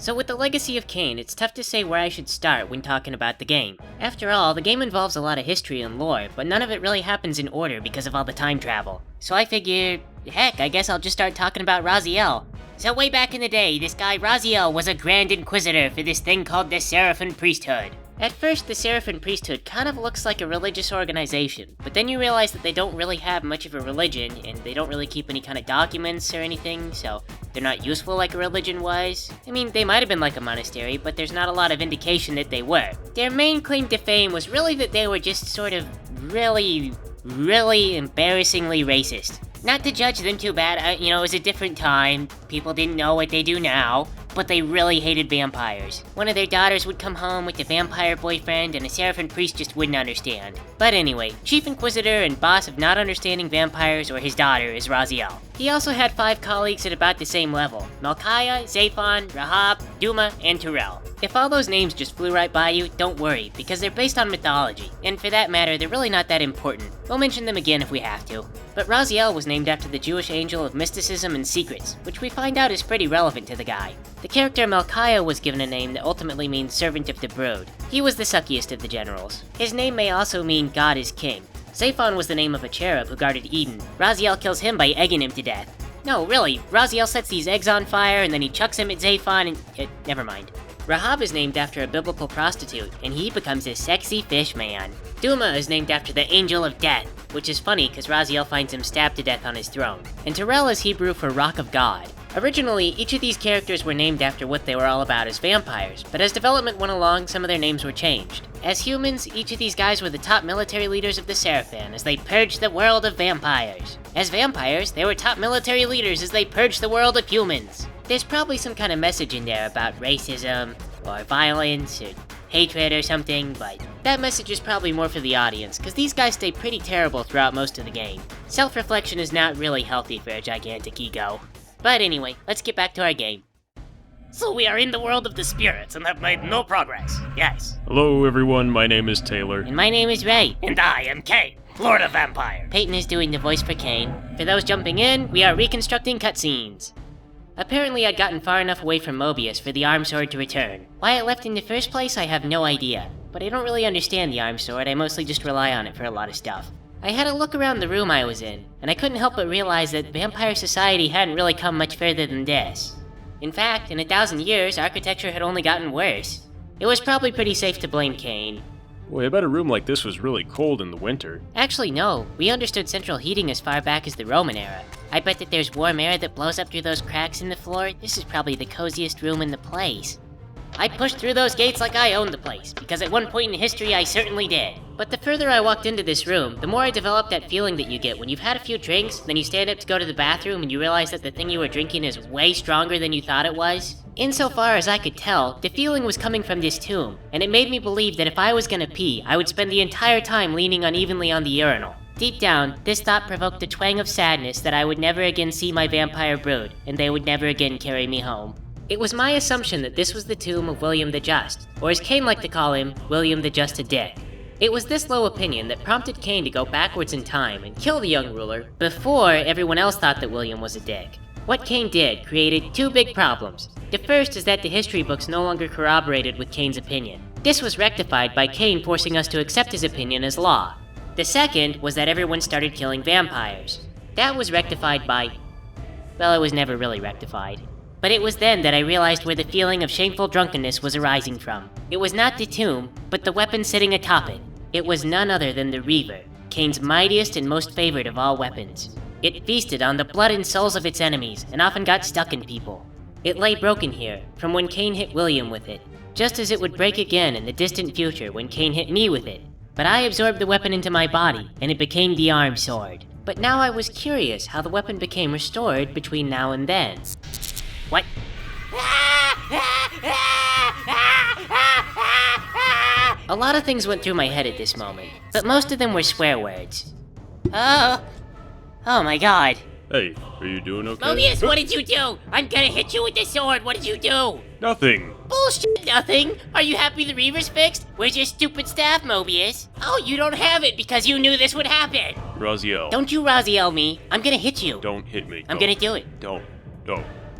So with the legacy of Kain, it's tough to say where I should start when talking about the game. After all, the game involves a lot of history and lore, but none of it really happens in order because of all the time travel. So I figured, heck, I guess I'll just start talking about Raziel. So way back in the day, this guy Raziel was a Grand Inquisitor for this thing called the Sarafan priesthood. At first, the Sarafan priesthood kind of looks like a religious organization, but then you realize that they don't really have much of a religion, and they don't really keep any kind of documents or anything, so they're not useful like a religion was. I mean, they might have been like a monastery, but there's not a lot of indication that they were. Their main claim to fame was really that they were just sort of really embarrassingly racist. Not to judge them too bad, it was a different time, people didn't know what they do now, but they really hated vampires. One of their daughters would come home with a vampire boyfriend and a Sarafan priest just wouldn't understand. But anyway, Chief Inquisitor and boss of not understanding vampires or his daughter is Raziel. He also had 5 colleagues at about the same level: Malkaya, Zaphon, Rahab, Duma, and Turel. If all those names just flew right by you, don't worry, because they're based on mythology, and for that matter, they're really not that important. We'll mention them again if we have to. But Raziel was named after the Jewish angel of mysticism and secrets, which we find out is pretty relevant to the guy. The character Malkaya was given a name that ultimately means servant of the brood. He was the suckiest of the generals. His name may also mean God is king. Zaphon was the name of a cherub who guarded Eden. Raziel kills him by egging him to death. No, really, Raziel sets these eggs on fire and then he chucks him at Zaphon and... never mind. Rahab is named after a biblical prostitute, and he becomes a sexy fish man. Duma is named after the Angel of Death, which is funny because Raziel finds him stabbed to death on his throne. And Turel is Hebrew for Rock of God. Originally, each of these characters were named after what they were all about as vampires, but as development went along, some of their names were changed. As humans, each of these guys were the top military leaders of the Sarafan as they purged the world of vampires. As vampires, they were top military leaders as they purged the world of humans. There's probably some kind of message in there about racism, or violence, or hatred or something, but that message is probably more for the audience, because these guys stay pretty terrible throughout most of the game. Self-reflection is not really healthy for a gigantic ego. But anyway, let's get back to our game. So we are in the world of the spirits and have made no progress, yes. Hello everyone, my name is Taylor. And my name is Ray. And I am Kain, Lord of Vampires. Peyton is doing the voice for Kain. For those jumping in, we are reconstructing cutscenes. Apparently I'd gotten far enough away from Moebius for the arm sword to return. Why it left in the first place, I have no idea. But I don't really understand the arm sword, I mostly just rely on it for a lot of stuff. I had a look around the room I was in, and I couldn't help but realize that vampire society hadn't really come much further than this. In fact, in 1,000 years, architecture had only gotten worse. It was probably pretty safe to blame Kain. Boy, I bet a room like this was really cold in the winter. Actually, no. We understood central heating as far back as the Roman era. I bet that there's warm air that blows up through those cracks in the floor. This is probably the coziest room in the place. I pushed through those gates like I owned the place, because at one point in history I certainly did. But the further I walked into this room, the more I developed that feeling that you get when you've had a few drinks, then you stand up to go to the bathroom and you realize that the thing you were drinking is way stronger than you thought it was. Insofar as I could tell, the feeling was coming from this tomb, and it made me believe that if I was gonna pee, I would spend the entire time leaning unevenly on the urinal. Deep down, this thought provoked a twang of sadness that I would never again see my vampire brood, and they would never again carry me home. It was my assumption that this was the tomb of William the Just, or as Kain liked to call him, William the Just a Dick. It was this low opinion that prompted Kain to go backwards in time and kill the young ruler before everyone else thought that William was a dick. What Kain did created 2 big problems. The first is that the history books no longer corroborated with Kain's opinion. This was rectified by Kain forcing us to accept his opinion as law. The second was that everyone started killing vampires. That was rectified by... well, it was never really rectified. But it was then that I realized where the feeling of shameful drunkenness was arising from. It was not the tomb, but the weapon sitting atop it. It was none other than the Reaver, Kain's mightiest and most favored of all weapons. It feasted on the blood and souls of its enemies, and often got stuck in people. It lay broken here, from when Kain hit William with it, just as it would break again in the distant future when Kain hit me with it. But I absorbed the weapon into my body, and it became the arm sword. But now I was curious how the weapon became restored between now and then. What? A lot of things went through my head at this moment, but most of them were swear words. Oh my god. Hey, are you doing okay? Moebius, what did you do? I'm gonna hit you with the sword, what did you do? Nothing. Bullshit, nothing. Are you happy the Reaver's fixed? Where's your stupid staff, Moebius? Oh, you don't have it because you knew this would happen. Raziel. Don't you Raziel me. I'm gonna hit you. Don't hit me. I'm gonna do it. Don't.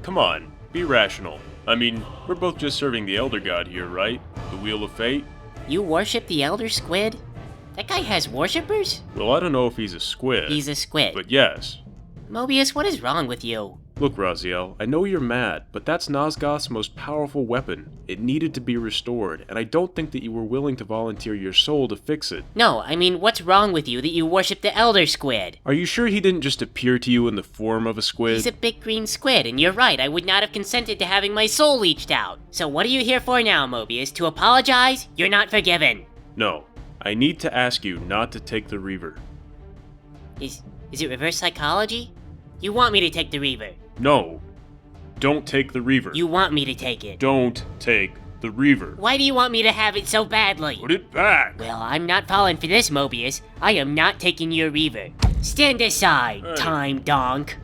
Come on. Be rational. I mean, we're both just serving the Elder God here, right? The Wheel of Fate? You worship the Elder Squid? That guy has worshippers? Well, I don't know if he's a squid. He's a squid. But yes. Moebius, what is wrong with you? Look, Raziel, I know you're mad, but that's Nosgoth's most powerful weapon. It needed to be restored, and I don't think that you were willing to volunteer your soul to fix it. No, I mean, what's wrong with you that you worship the Elder Squid? Are you sure he didn't just appear to you in the form of a squid? He's a big green squid, and you're right, I would not have consented to having my soul leached out. So what are you here for now, Moebius? To apologize? You're not forgiven. No, I need to ask you not to take the Reaver. Is it reverse psychology? You want me to take the Reaver? No, don't take the Reaver. You want me to take it? Don't take the Reaver. Why do you want me to have it so badly? Put it back! Well, I'm not falling for this, Moebius. I am not taking your Reaver. Stand aside, Hey. time donk.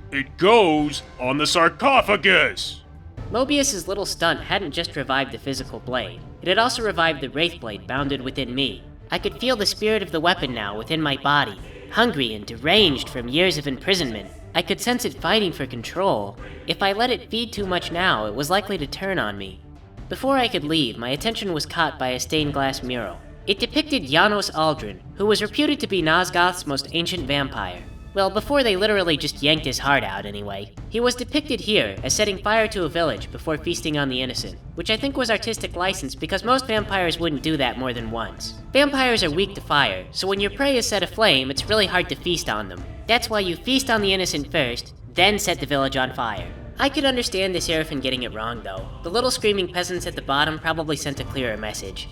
It goes on the sarcophagus! Moebius's little stunt hadn't just revived the physical blade. It had also revived the wraith blade bounded within me. I could feel the spirit of the weapon now within my body, hungry and deranged from years of imprisonment. I could sense it fighting for control. If I let it feed too much now, it was likely to turn on me. Before I could leave, my attention was caught by a stained glass mural. It depicted Janos Aldrin, who was reputed to be Nosgoth's most ancient vampire. Well, before they literally just yanked his heart out anyway. He was depicted here as setting fire to a village before feasting on the innocent, which I think was artistic license because most vampires wouldn't do that more than once. Vampires are weak to fire, so when your prey is set aflame, it's really hard to feast on them. That's why you feast on the innocent first, then set the village on fire. I could understand the Sarafan getting it wrong though. The little screaming peasants at the bottom probably sent a clearer message.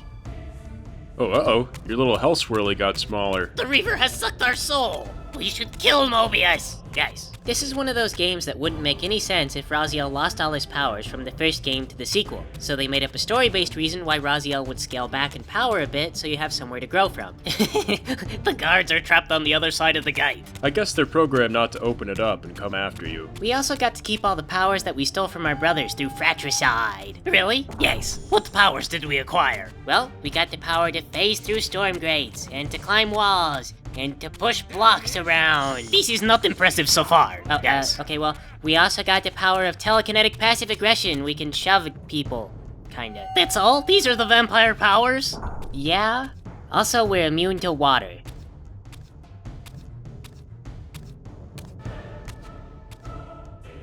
Oh, uh-oh. Your little hell swirly got smaller. The Reaver has sucked our soul. We should kill Moebius. Guys, This is one of those games that wouldn't make any sense if Raziel lost all his powers from the first game to the sequel, so they made up a story-based reason why Raziel would scale back in power a bit so you have somewhere to grow from. the guards are trapped on the other side of the gate. I guess they're programmed not to open it up and come after you. We also got to keep all the powers that we stole from our brothers through fratricide. Really? Yes. What powers did we acquire? Well, we got the power to phase through storm grates, and to climb walls, and to push blocks around. This is not impressive so far. Yes. Okay, well, we also got the power of telekinetic passive aggression. We can shove people, kinda. That's all? These are the vampire powers? Yeah. Also, we're immune to water.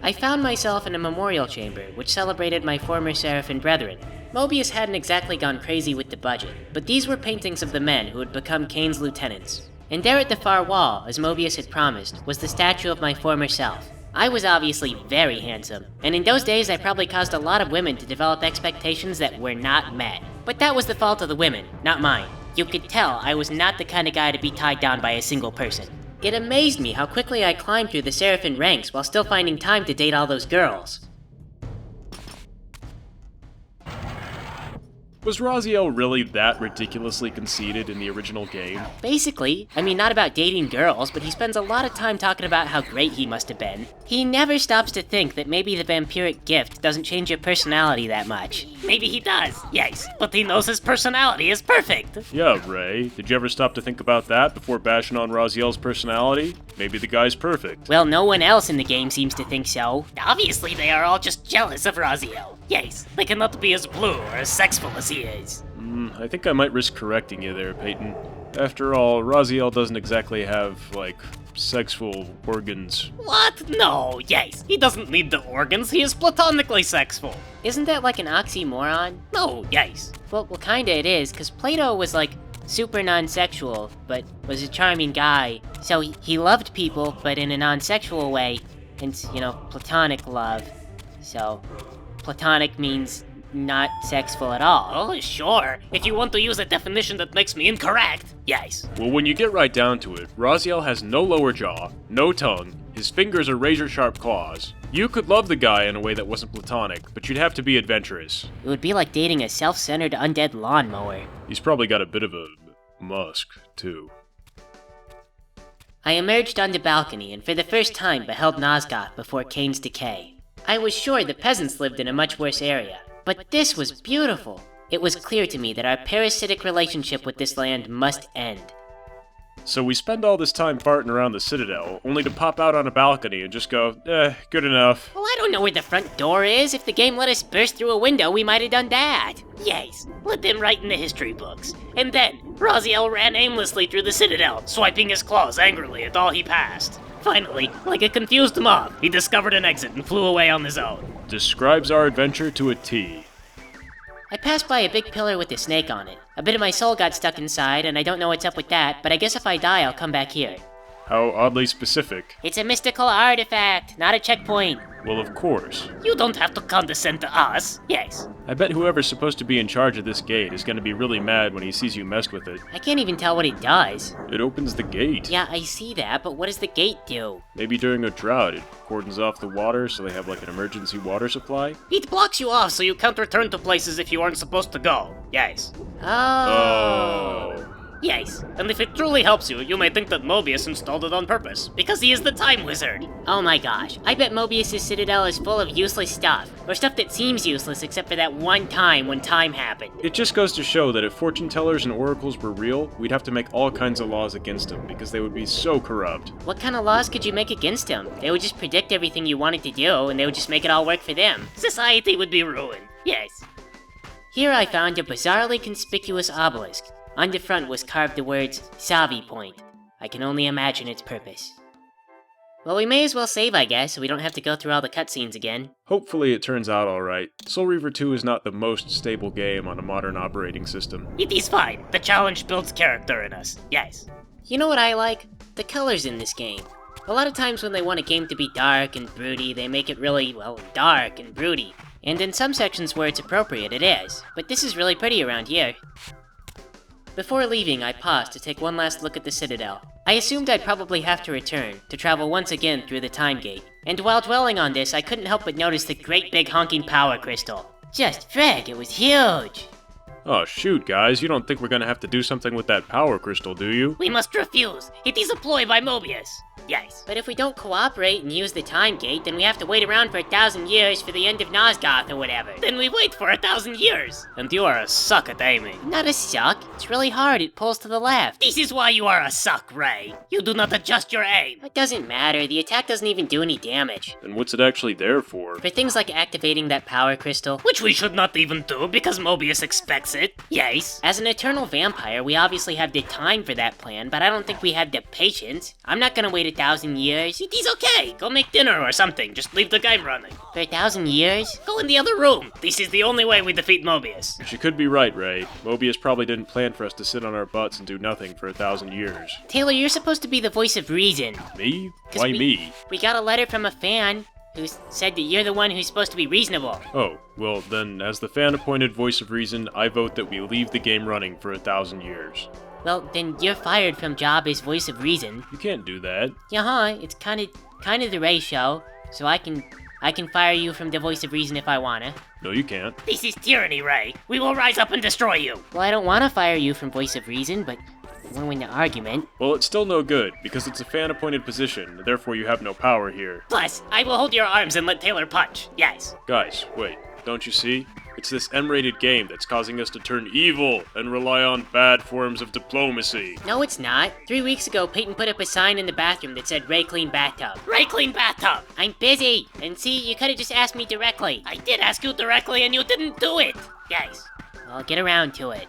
I found myself in a memorial chamber, which celebrated my former Sarafan brethren. Moebius hadn't exactly gone crazy with the budget, but these were paintings of the men who had become Kain's lieutenants. And there at the far wall, as Moebius had promised, was the statue of my former self. I was obviously very handsome, and in those days I probably caused a lot of women to develop expectations that were not met. But that was the fault of the women, not mine. You could tell I was not the kind of guy to be tied down by a single person. It amazed me how quickly I climbed through the Sarafan ranks while still finding time to date all those girls. Was Raziel really that ridiculously conceited in the original game? Basically, I mean, not about dating girls, but he spends a lot of time talking about how great he must have been. He never stops to think that maybe the vampiric gift doesn't change your personality that much. Maybe he does, yes. But he knows his personality is perfect. Yeah, Ray. Did you ever stop to think about that before bashing on Raziel's personality? Maybe the guy's perfect. Well, no one else in the game seems to think so. Obviously, they are all just jealous of Raziel. Yes, they cannot be as blue or as sexful as he is. I think I might risk correcting you there, Peyton. After all, Raziel doesn't exactly have, sexual organs. What? No, yes. He doesn't need the organs. He is platonically sexful. Isn't that like an oxymoron? No, yes. Well, kinda it is, because Plato was super non-sexual, but was a charming guy. So he loved people, but in a non-sexual way, hence, platonic love. So, platonic means not sexful at all. Oh, sure. If you want to use a definition that makes me incorrect, yes. Well, when you get right down to it, Raziel has no lower jaw, no tongue, his fingers are razor-sharp claws. You could love the guy in a way that wasn't platonic, but you'd have to be adventurous. It would be like dating a self-centered undead lawnmower. He's probably got a bit of a musk, too. I emerged on the balcony and for the first time beheld Nosgoth before Kain's decay. I was sure the peasants lived in a much worse area, but this was beautiful. It was clear to me that our parasitic relationship with this land must end. So we spend all this time farting around the citadel, only to pop out on a balcony and just go, good enough. Well, I don't know where the front door is. If the game let us burst through a window, we might have done that. Yes, let them write in the history books. And then, Raziel ran aimlessly through the citadel, swiping his claws angrily at all he passed. Finally, like a confused moth, he discovered an exit and flew away on his own. Describes our adventure to a T. I passed by a big pillar with a snake on it. A bit of my soul got stuck inside, and I don't know what's up with that, but I guess if I die, I'll come back here. How oddly specific. It's a mystical artifact, not a checkpoint. Well, of course. You don't have to condescend to us. Yes. I bet whoever's supposed to be in charge of this gate is gonna be really mad when he sees you messed with it. I can't even tell what it does. It opens the gate. Yeah, I see that, but what does the gate do? Maybe during a drought, it cordons off the water so they have like an emergency water supply. It blocks you off so you can't return to places if you aren't supposed to go. Yes. Oh. Yes, and if it truly helps you, you may think that Moebius installed it on purpose, because he is the time wizard. Oh my gosh, I bet Moebius' citadel is full of useless stuff. Or stuff that seems useless except for that one time when time happened. It just goes to show that if fortune tellers and oracles were real, we'd have to make all kinds of laws against them, because they would be so corrupt. What kind of laws could you make against them? They would just predict everything you wanted to do, and they would just make it all work for them. Society would be ruined. Yes. Here I found a bizarrely conspicuous obelisk. On the front was carved the words, Savi Point. I can only imagine its purpose. Well, we may as well save, I guess, so we don't have to go through all the cutscenes again. Hopefully it turns out alright. Soul Reaver 2 is not the most stable game on a modern operating system. It is fine. The challenge builds character in us. Yes. You know what I like? The colors in this game. A lot of times when they want a game to be dark and broody, they make it really, well, dark and broody. And in some sections where it's appropriate, it is. But this is really pretty around here. Before leaving, I paused to take one last look at the Citadel. I assumed I'd probably have to return, to travel once again through the Time Gate. And while dwelling on this, I couldn't help but notice the great big honking power crystal. Just frick, it was huge! Oh shoot, guys, you don't think we're gonna have to do something with that power crystal, do you? We must refuse. It is a ploy by Moebius. Yes. But if we don't cooperate and use the Time Gate, then we have to wait around for 1,000 years for the end of Nosgoth or whatever. Then we wait for 1,000 years. And you are a suck at aiming. Not a suck. It's really hard. It pulls to the left. This is why you are a suck, Ray. You do not adjust your aim. It doesn't matter. The attack doesn't even do any damage. Then what's it actually there for? For things like activating that power crystal. Which we should not even do because Moebius expects it. Yes. As an eternal vampire, we obviously have the time for that plan, but I don't think we have the patience. I'm not gonna wait 1,000 years. It is okay. Go make dinner or something. Just leave the game running. For 1,000 years? Go in the other room. This is the only way we defeat Moebius. She could be right, Ray. Moebius probably didn't plan for us to sit on our butts and do nothing for 1,000 years. Taylor, you're supposed to be the voice of reason. Me? Why me? We got a letter from a fan who said that you're the one who's supposed to be reasonable. Oh, well then, as the fan-appointed voice of reason, I vote that we leave the game running for 1,000 years. Well, then you're fired from job as voice of reason. You can't do that. Yeah, it's kind of the Ray show, so I can fire you from the voice of reason if I wanna. No, you can't. This is tyranny, Ray. We will rise up and destroy you. Well, I don't wanna fire you from voice of reason, but we'll win the argument. Well, it's still no good, because it's a fan-appointed position, therefore you have no power here. Plus, I will hold your arms and let Taylor punch. Yes. Guys, wait. Don't you see? It's this M-rated game that's causing us to turn evil and rely on bad forms of diplomacy. No, it's not. 3 weeks ago, Peyton put up a sign in the bathroom that said, Ray clean bathtub. Ray clean bathtub! I'm busy! And see, you could've just asked me directly. I did ask you directly and you didn't do it! Yes. I'll get around to it.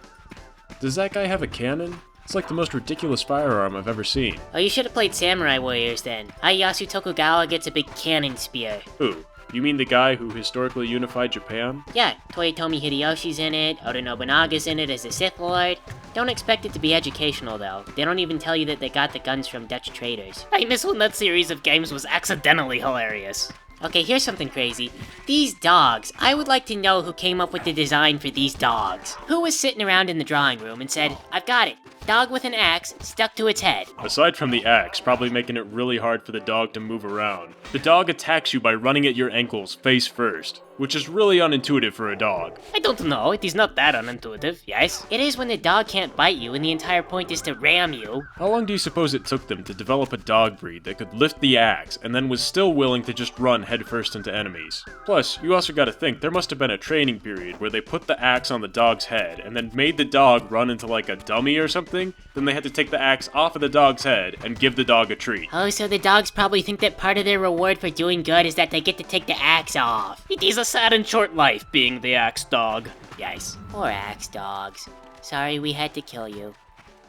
Does that guy have a cannon? It's like the most ridiculous firearm I've ever seen. Oh, you should've played Samurai Warriors then. Ieyasu Tokugawa gets a big cannon spear. Who? You mean the guy who historically unified Japan? Yeah, Toyotomi Hideyoshi's in it, Oda Nobunaga's in it as a Sith Lord. Don't expect it to be educational though. They don't even tell you that they got the guns from Dutch traders. I miss when that series of games was accidentally hilarious. Okay, here's something crazy. These dogs. I would like to know who came up with the design for these dogs. Who was sitting around in the drawing room and said, I've got it. Dog with an axe stuck to its head. Aside from the axe, probably making it really hard for the dog to move around. The dog attacks you by running at your ankles face first, which is really unintuitive for a dog. I don't know, it is not that unintuitive, yes? It is when the dog can't bite you and the entire point is to ram you. How long do you suppose it took them to develop a dog breed that could lift the axe and then was still willing to just run headfirst into enemies? Plus, you also gotta think there must have been a training period where they put the axe on the dog's head and then made the dog run into like a dummy or something? something, then they had to take the axe off of the dog's head and give the dog a treat. Oh, so the dogs probably think that part of their reward for doing good is that they get to take the axe off. It is a sad and short life being the axe dog. Yikes. Poor axe dogs. Sorry we had to kill you.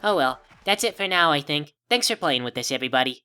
Oh well, that's it for now, I think. Thanks for playing with us, everybody.